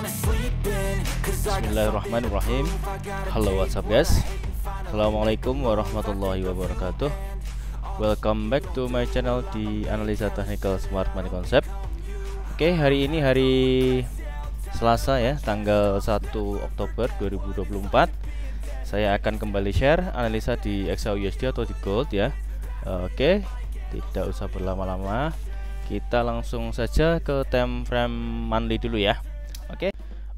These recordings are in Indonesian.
Bismillahirrahmanirrahim. Halo WhatsApp guys. Assalamualaikum warahmatullahi wabarakatuh. Welcome back to my channel di Analisa Technical Smart Money Concept. Oke, hari ini hari Selasa ya, tanggal 1 Oktober 2024. Saya akan kembali share analisa di XAUUSD atau di gold ya. Oke, tidak usah berlama-lama. Kita langsung saja ke time frame monthly dulu ya.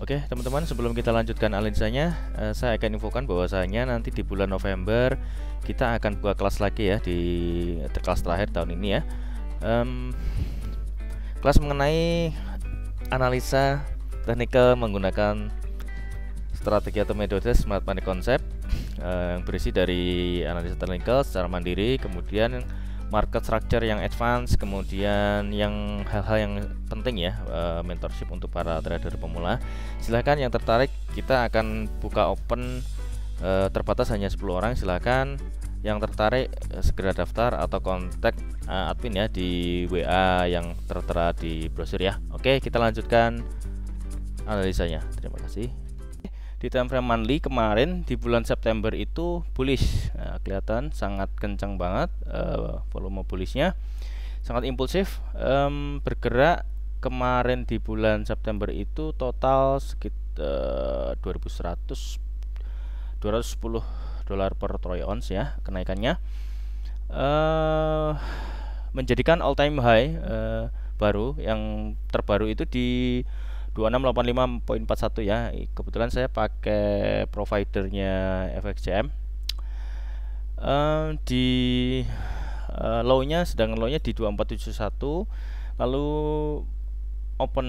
Oke, teman-teman, sebelum kita lanjutkan analisanya, saya akan infokan bahwasanya nanti di bulan November kita akan buka kelas lagi ya, di kelas terakhir tahun ini ya. Kelas mengenai analisa teknikal menggunakan strategi atau metode Smart Money Concept, yang berisi dari analisa teknikal secara mandiri, kemudian market structure yang advance, kemudian yang hal-hal yang penting ya, mentorship untuk para trader pemula. Silahkan yang tertarik, kita akan buka open, terbatas hanya 10 orang. Silahkan yang tertarik segera daftar atau kontak admin ya di WA yang tertera di brosur ya. Oke, kita lanjutkan analisanya. Terima kasih. Di time frame monthly kemarin di bulan September itu bullish, kelihatan sangat kencang banget, volume bullishnya sangat impulsif, bergerak kemarin di bulan September itu total sekitar 210 dolar per troy ounce ya kenaikannya, menjadikan all time high baru, yang terbaru itu di 2685.41 ya. Kebetulan saya pakai providernya FXCM. Di low-nya, sedangkan low-nya di 2471, lalu open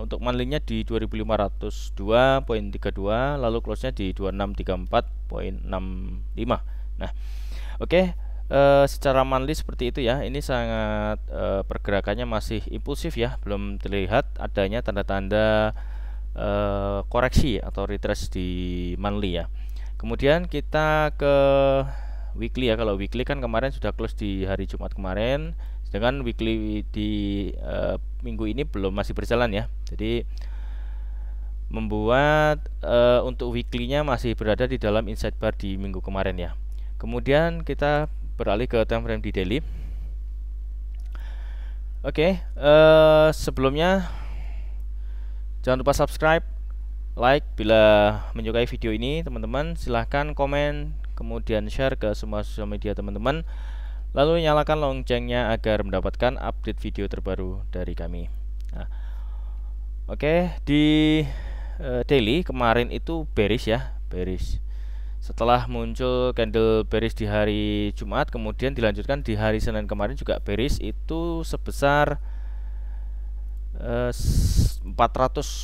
untuk monthly-nya di 2502.32, lalu close-nya di 2634.65. Nah, oke. Secara monthly seperti itu ya. Ini sangat pergerakannya masih impulsif ya, belum terlihat adanya tanda-tanda koreksi atau retrace di monthly ya. Kemudian kita ke weekly ya. Kalau weekly kan kemarin sudah close di hari Jumat kemarin, sedangkan weekly di minggu ini masih berjalan ya. Jadi membuat untuk weekly-nya masih berada di dalam inside bar di minggu kemarin ya. Kemudian kita beralih ke time frame di daily. Oke, sebelumnya jangan lupa subscribe, like bila menyukai video ini teman-teman. Silahkan komen, kemudian share ke semua sosial media teman-teman, lalu nyalakan loncengnya agar mendapatkan update video terbaru dari kami. Nah, oke, di daily kemarin itu bearish ya, bearish. Setelah muncul candle bearish di hari Jumat, kemudian dilanjutkan di hari Senin kemarin juga bearish, itu sebesar 400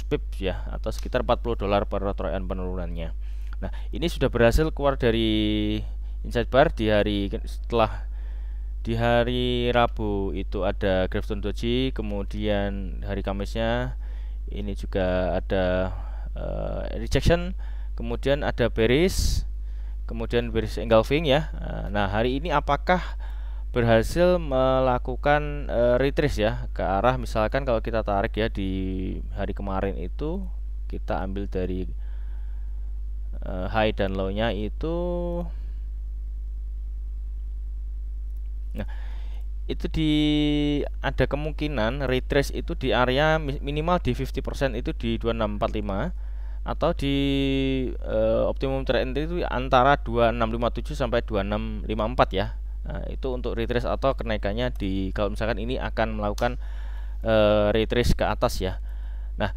pips ya, atau sekitar 40 dolar per troy ounce penurunannya. Nah, ini sudah berhasil keluar dari inside bar di hari setelah. Di hari Rabu itu ada Gravestone Doji, kemudian hari Kamisnya ini juga ada rejection, kemudian ada bearish, kemudian bearish engulfing ya. Nah, hari ini apakah berhasil melakukan retrace ya ke arah, misalkan kalau kita tarik ya di hari kemarin itu kita ambil dari high dan low-nya itu. Nah, itu ada kemungkinan retrace itu di area minimal di 50% itu di 2645, atau di optimum trend itu antara 2657 sampai 2654 ya. Nah, itu untuk retrace atau kenaikannya di, kalau misalkan ini akan melakukan retrace ke atas ya. Nah,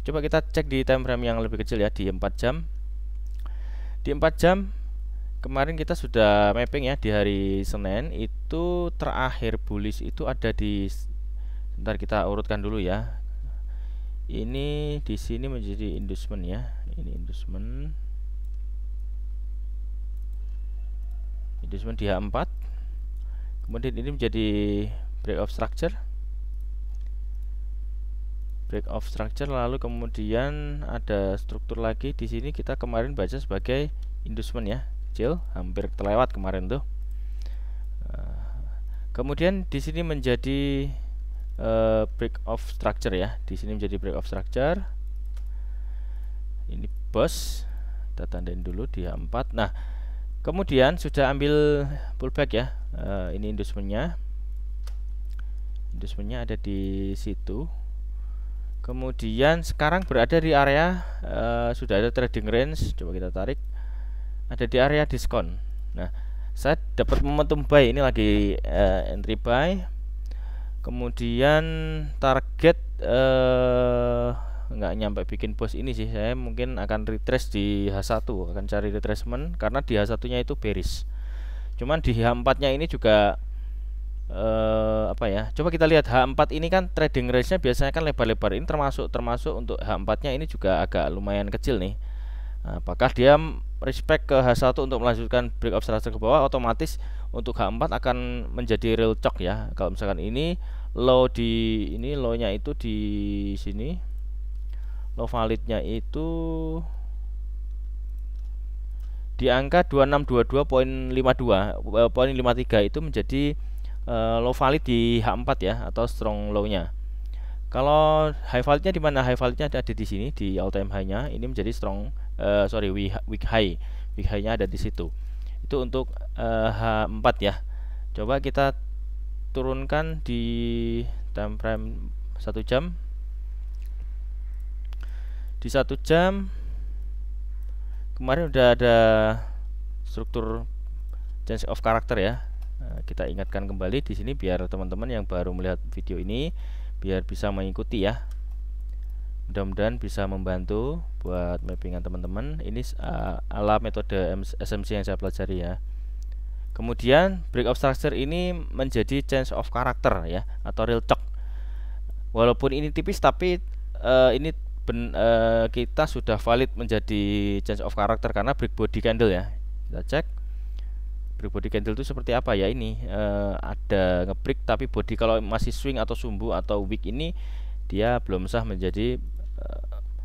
coba kita cek di time frame yang lebih kecil ya, di 4 jam. Di 4 jam kemarin kita sudah mapping ya, di hari Senin itu terakhir bullish itu ada di, sebentar kita urutkan dulu ya. Ini di sini menjadi inducement ya. Ini inducement di H4. Kemudian ini menjadi break of structure. Lalu kemudian ada struktur lagi di sini, kita kemarin baca sebagai inducement ya, kecil, hampir terlewat kemarin tuh. Kemudian di sini menjadi break of structure ya. Di sini menjadi break of structure. Ini bos, kita tandain dulu di H4. Nah, kemudian sudah ambil pullback ya. Ini inducementnya ada di situ. Kemudian sekarang berada di area sudah ada trading range. Coba kita tarik, ada di area diskon. Nah, saya dapat momentum buy, ini lagi entry buy. Kemudian target nggak nyampe bikin bos ini sih, saya mungkin akan retrace di H1, akan cari retracement karena di H1 nya itu bearish. Cuman di H4 nya ini juga apa ya, coba kita lihat H4 ini kan trading range nya biasanya kan lebar-lebar, ini termasuk untuk H4 nya ini juga agak lumayan kecil nih. Apakah dia respect ke H1 untuk melanjutkan break of structure ke bawah, otomatis untuk H4 akan menjadi real chok ya. Kalau misalkan ini low di ini, low nya itu di sini, low validnya itu di angka 2622.52.53 itu menjadi low valid di H4 ya, atau strong low-nya. Kalau high validnya di mana? High validnya ada di sini, di all time high-nya. Ini menjadi strong weak high. Weak high-nya ada di situ. Itu untuk H4 ya. Coba kita turunkan di time frame 1 jam. Di 1 jam kemarin udah ada struktur change of character ya. Kita ingatkan kembali di sini biar teman-teman yang baru melihat video ini biar bisa mengikuti ya. Mudah-mudahan bisa membantu buat mappingan teman-teman. Ini ala metode SMC yang saya pelajari ya. Kemudian break of structure ini menjadi change of character ya, atau real chok. Walaupun ini tipis tapi ini kita sudah valid menjadi change of character karena break body candle ya. Kita cek break body candle itu seperti apa ya. Ini ada ngebreak tapi body kalau masih swing atau sumbu atau wick ini dia belum sah menjadi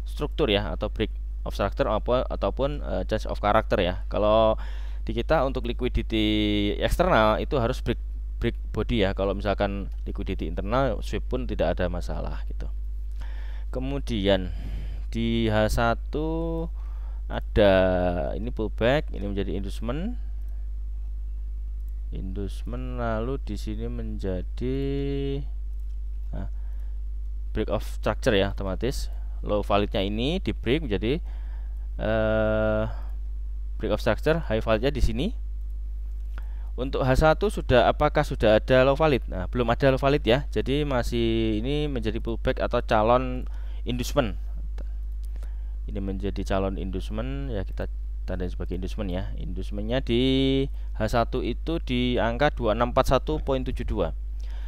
struktur ya, atau break of structure ataupun change of character ya. Kalau di kita untuk liquidity eksternal itu harus break body ya. Kalau misalkan liquidity internal sweep pun tidak ada masalah gitu. Kemudian di H1 ada ini pullback, ini menjadi inducement, lalu di sini menjadi break of structure ya, otomatis low validnya ini di break menjadi break of structure, high validnya di sini. Untuk H1 apakah sudah ada low valid? Nah, belum ada low valid ya. Jadi masih ini menjadi pullback atau calon inducement. Ini menjadi calon inducement ya, kita tandai sebagai inducement ya. Inducementnya di H1 itu di angka 2641.72.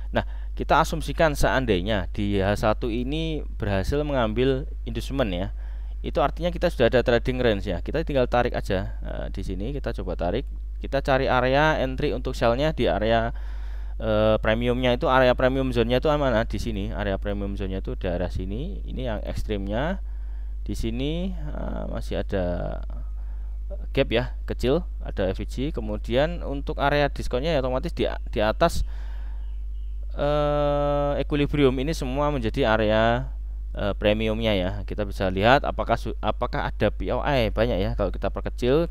Nah, kita asumsikan seandainya di H1 ini berhasil mengambil inducement ya, itu artinya kita sudah ada trading range ya. Kita tinggal tarik aja. Di sini kita coba tarik, kita cari area entry untuk sell-nya di area premiumnya. Itu area premium zone-nya itu mana? Di sini area premium zone-nya itu daerah sini. Ini yang ekstrimnya di sini masih ada gap ya, kecil, ada FVG. Kemudian untuk area diskonnya ya otomatis di atas equilibrium. Ini semua menjadi area premiumnya ya. Kita bisa lihat apakah ada POI banyak ya. Kalau kita perkecil,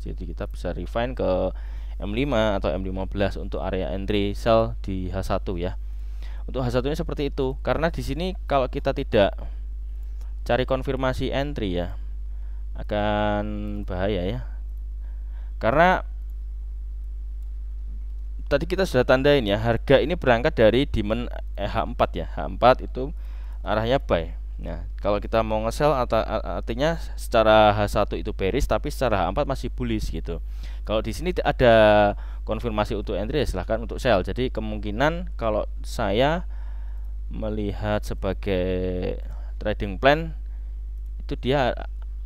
jadi kita bisa refine ke M5 atau M15 untuk area entry sell di H1 ya. Untuk H1 nya seperti itu. Karena di sini kalau kita tidak cari konfirmasi entry ya, akan bahaya ya. Karena tadi kita sudah tandain ya, harga ini berangkat dari demand H4 ya. H4 itu arahnya buy. Nah, kalau kita mau nge-sell artinya secara H1 itu bearish tapi secara H4 masih bullish gitu. Kalau di sini ada konfirmasi untuk entry ya silahkan untuk sell. Jadi kemungkinan kalau saya melihat sebagai trading plan itu dia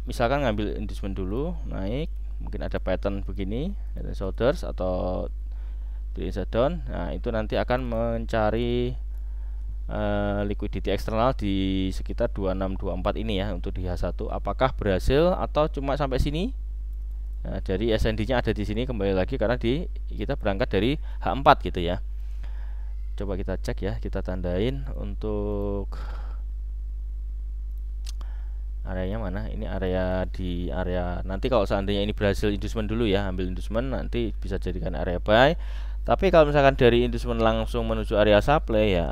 misalkan ngambil inducement dulu, naik, mungkin ada pattern begini, ada shoulders atau down. Nah, itu nanti akan mencari liquidity eksternal di sekitar 2624 ini ya untuk di H1. Apakah berhasil atau cuma sampai sini? Nah, dari SND-nya ada di sini kembali lagi karena kita berangkat dari H4 gitu ya. coba kita cek ya, kita tandain untuk areanya mana. Ini area di area nanti kalau seandainya ini berhasil inducement dulu ya, ambil inducement nanti bisa jadikan area buy. Tapi kalau misalkan dari inducement langsung menuju area supply ya,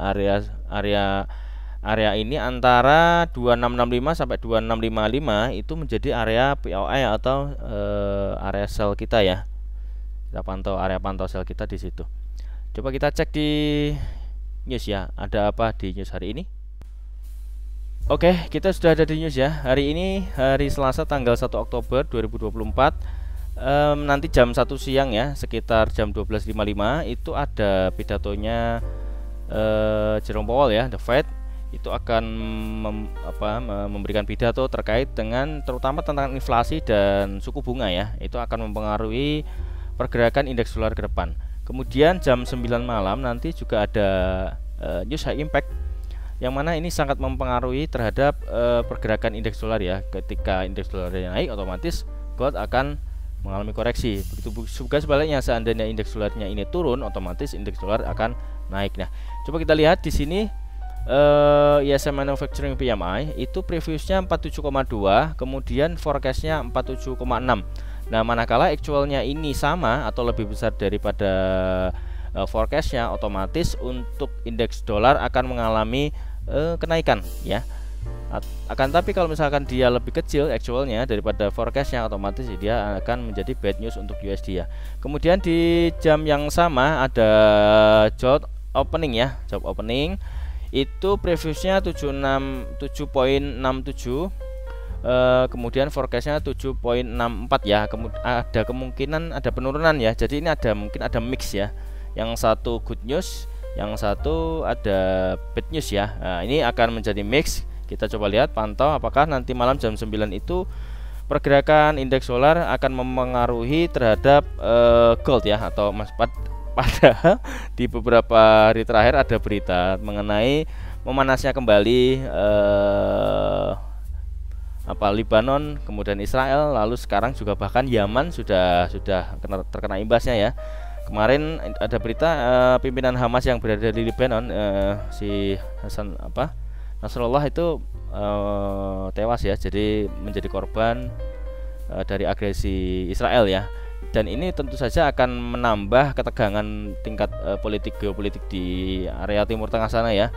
area ini antara 2665 sampai 2655 itu menjadi area POI atau area sell kita ya. Kita pantau area pantau sell kita di situ. Coba kita cek di news ya, ada apa di news hari ini. Oke, kita sudah ada di news ya. Hari ini hari Selasa tanggal 1 Oktober 2024. Nanti jam 1 siang ya, sekitar jam 12.55 itu ada pidatonya Jerome Powell ya, The Fed. Itu akan memberikan pidato terkait dengan terutama tentang inflasi dan suku bunga ya. Itu akan mempengaruhi pergerakan indeks dolar ke depan. Kemudian jam 9 malam nanti juga ada news high impact, yang mana ini sangat mempengaruhi terhadap pergerakan indeks dolar ya. Ketika indeks dolarnya naik, otomatis gold akan mengalami koreksi. Begitu juga sebaliknya, seandainya indeks dolarnya ini turun, otomatis indeks dolar akan naik. Nah, coba kita lihat di sini ISM Manufacturing PMI itu previousnya 47,2, kemudian forecastnya 47,6. Nah, manakala actualnya ini sama atau lebih besar daripada forecastnya, otomatis untuk indeks dolar akan mengalami kenaikan ya. Akan tapi kalau misalkan dia lebih kecil actualnya daripada forecastnya, otomatis dia akan menjadi bad news untuk USD ya. Kemudian di jam yang sama ada job opening ya, job opening itu previousnya 7.67, kemudian forecastnya 7.64 ya. Ada kemungkinan ada penurunan ya, jadi ini mungkin ada mix ya, yang satu good news, yang satu ada bad news ya. Nah, ini akan menjadi mix. Kita coba lihat, pantau apakah nanti malam jam 9 itu pergerakan indeks dolar akan mempengaruhi terhadap gold ya, atau pada di beberapa hari terakhir ada berita mengenai memanasnya kembali Libanon, kemudian Israel, lalu sekarang juga bahkan Yaman sudah terkena imbasnya ya. Kemarin ada berita pimpinan Hamas yang berada di Lebanon, si Nasrullah itu tewas ya, jadi menjadi korban dari agresi Israel ya. Dan ini tentu saja akan menambah ketegangan tingkat geopolitik di area Timur Tengah sana ya.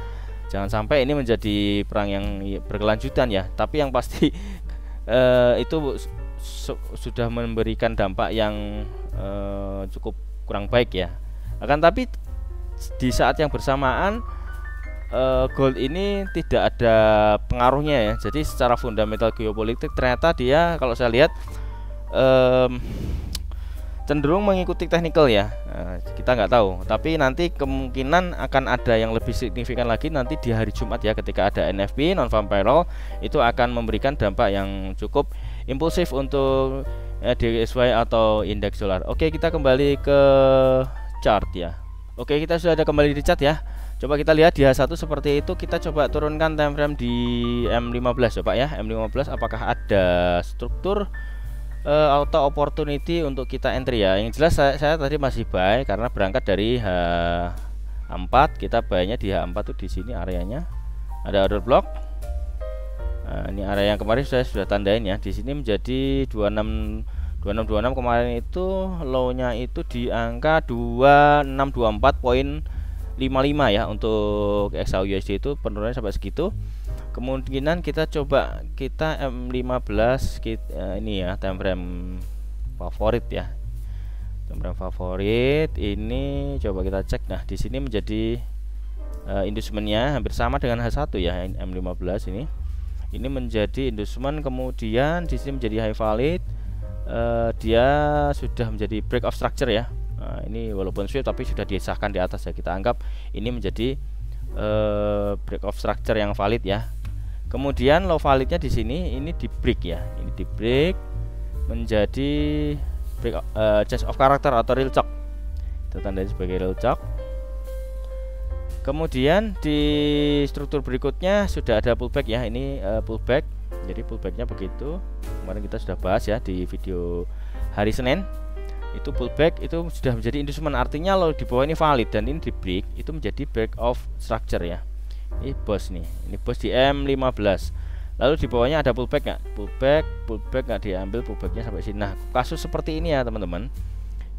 Jangan sampai ini menjadi perang yang berkelanjutan ya. Tapi yang pasti itu sudah memberikan dampak yang cukup kurang baik ya. Akan tapi di saat yang bersamaan gold ini tidak ada pengaruhnya ya. Jadi secara fundamental geopolitik ternyata dia, kalau saya lihat, cenderung mengikuti technical ya. Kita nggak tahu, tapi nanti kemungkinan akan ada yang lebih signifikan lagi nanti di hari Jumat ya, ketika ada NFP, non farm payroll, itu akan memberikan dampak yang cukup impulsif untuk DXY atau indeks dolar. Oke, kita kembali ke chart ya. Oke, kita sudah ada kembali di chart ya. Coba kita lihat di H1 seperti itu. Kita coba turunkan time frame di M15 coba ya. M15 apakah ada struktur auto opportunity untuk kita entry ya. Yang jelas saya tadi masih buy karena berangkat dari H4. Kita buy-nya di H4 tuh di sini areanya. Ada order block. Nah, ini area yang kemarin saya sudah tandain ya. Di sini menjadi 26 kemarin itu low-nya itu di angka 2624.55 ya untuk XAUUSD itu penurunannya sampai segitu. Kemungkinan kita coba M15 ini ya, time frame favorit ya. Time frame favorit ini coba kita cek. Nah, di sini menjadi inducementnya hampir sama dengan H1 ya, M15 ini. Ini menjadi inducement, kemudian di sini menjadi high valid. Dia sudah menjadi break of structure ya. Nah, ini walaupun sweep tapi sudah disahkan di atas ya. Kita anggap ini menjadi break of structure yang valid ya. Kemudian low validnya di sini ini di break ya. Ini di break menjadi break change of character atau real chalk. Kita tandai sebagai real chalk. Kemudian di struktur berikutnya sudah ada pullback ya. Ini pullback. Jadi pullbacknya begitu. Kemarin kita sudah bahas ya di video hari Senin. itu pullback itu sudah menjadi inducement, artinya lo di bawah ini valid dan ini di break itu menjadi break of structure ya. Ini bos nih, ini bos di M15. Lalu di bawahnya ada pullback nggak? Pullback nggak diambil, pullbacknya sampai sini. Nah, kasus seperti ini ya teman-teman.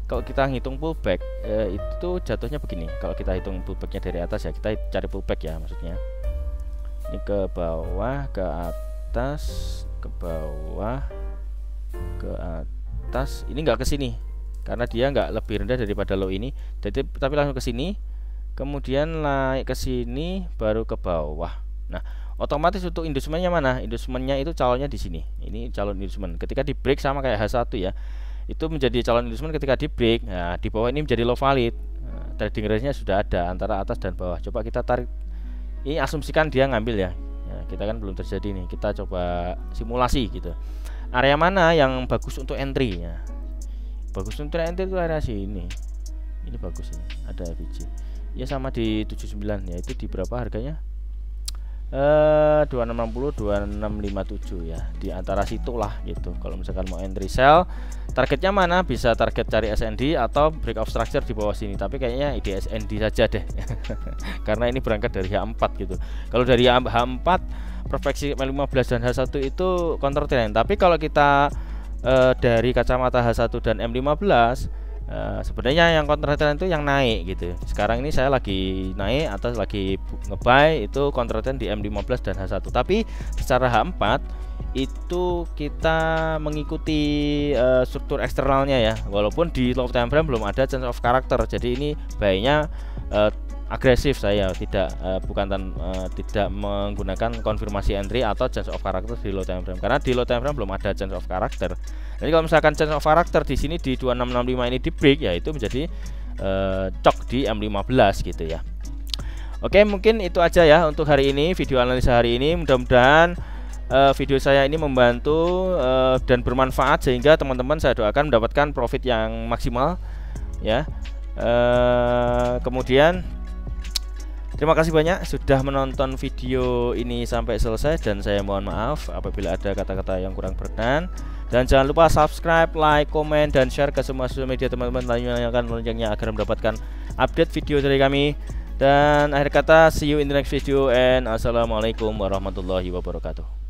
Kalau kita hitung pullback itu jatuhnya begini. Kalau kita hitung pullbacknya dari atas ya, kita cari pullback ya maksudnya. Ini ke bawah, ke atas, ke bawah, ke atas. Ini nggak ke sini karena dia nggak lebih rendah daripada low ini. Jadi tapi langsung ke sini, kemudian naik ke sini, baru ke bawah. Nah, otomatis untuk inducementnya mana? Inducementnya itu calonnya di sini. Ini calon inducement. Ketika di break sama kayak H1 ya. Itu menjadi calon inducement ketika di break. Nah, di bawah ini menjadi low valid. Nah, trading range-nya sudah ada antara atas dan bawah. Coba kita tarik. Ini asumsikan dia ngambil ya. Kita kan belum terjadi nih. Kita coba simulasi gitu. Area mana yang bagus untuk entry ya? Bagus untuk entry itu area sini. Ini bagus ini. Ada FVG. Ya sama di 79 ya. Itu di berapa harganya? 2660 2657 ya, di antara situlah gitu. Kalau misalkan mau entry sell, targetnya mana? Bisa target cari SND atau break of structure di bawah sini, tapi kayaknya ide SND saja deh. Karena ini berangkat dari H4 gitu. Kalau dari H4 prospeksi M15 dan H1 itu counter trend, tapi kalau kita dari kacamata H1 dan M15 sebenarnya yang counter trend itu yang naik gitu. Sekarang ini saya lagi naik atau lagi ngebuy itu counter trend di M15 dan H1. Tapi secara H4 itu kita mengikuti struktur eksternalnya ya. Walaupun di low time frame belum ada change of character. Jadi ini baiknya agresif saya, tidak tidak menggunakan konfirmasi entry atau change of character di low time frame, karena di low time frame belum ada change of character. Jadi kalau misalkan change of character di sini di 2665 ini di break ya, itu menjadi cok di M15 gitu ya. Oke, mungkin itu aja ya untuk hari ini, video analisa hari ini. Mudah-mudahan video saya ini membantu dan bermanfaat sehingga teman-teman saya doakan mendapatkan profit yang maksimal ya. Kemudian terima kasih banyak sudah menonton video ini sampai selesai, dan saya mohon maaf apabila ada kata-kata yang kurang berkenan. Dan jangan lupa subscribe, like, komen, dan share ke semua sosial media teman-teman, nyalakan loncengnya agar mendapatkan update video dari kami. Dan akhir kata, see you in the next video and assalamualaikum warahmatullahi wabarakatuh.